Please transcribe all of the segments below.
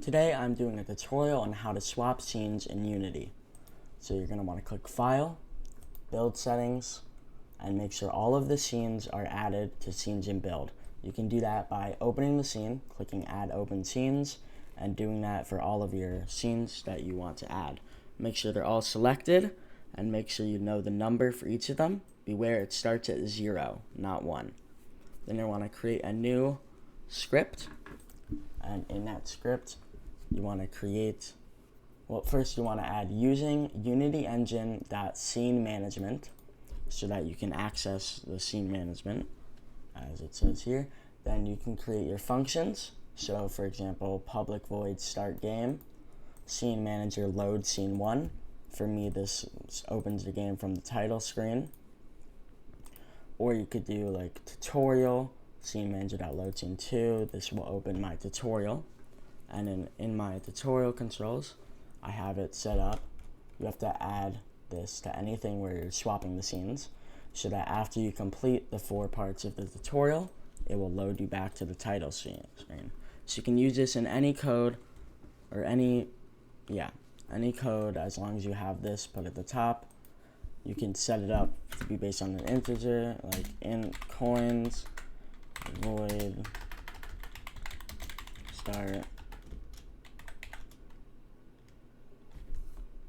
Today I'm doing a tutorial on how to swap scenes in Unity. So you're going to want to click File, Build Settings, and make sure all of the scenes are added to Scenes in Build. You can do that by opening the scene, clicking Add Open Scenes, and doing that for all of your scenes that you want to add. Make sure they're all selected, and make sure you know the number for each of them. Beware it starts at 0, not 1. Then you want to create a new script, and in that script you want to create, first you want to add using Unity Engine.scene management so that you can access the scene management as it says here. Then you can create your functions. So for example, public void start game, scene manager load scene 1. For me, this opens the game from the title screen. Or you could do like tutorial, scene manager.load scene 2. This will open my tutorial. And in my tutorial controls, I have it set up. You have to add this to anything where you're swapping the scenes, so that after you complete the 4 parts of the tutorial, it will load you back to the title screen. So you can use this in any code, or any code, as long as you have this put at the top. You can set it up to be based on an integer, like int coins, void start,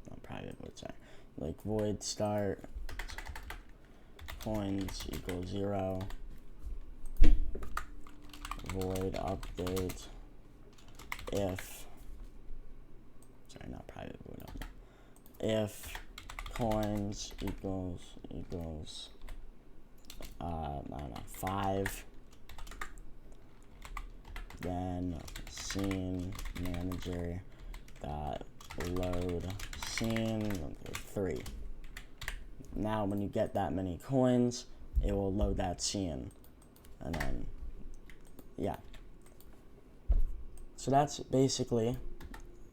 not private, but sorry, like void start coins equals 0, void update if, sorry, not private, void update, if coins equals I don't know, 5, then scene manager dot load scene 3. Now when you get that many coins, it will load that scene, and then so that's basically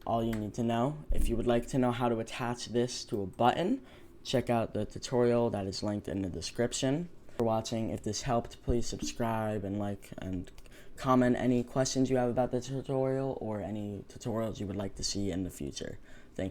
all you need to know. If you would like to know how to attach this to a button, check out the tutorial that is linked in the description. For watching. If this helped, please subscribe and like and comment any questions you have about the tutorial or any tutorials you would like to see in the future.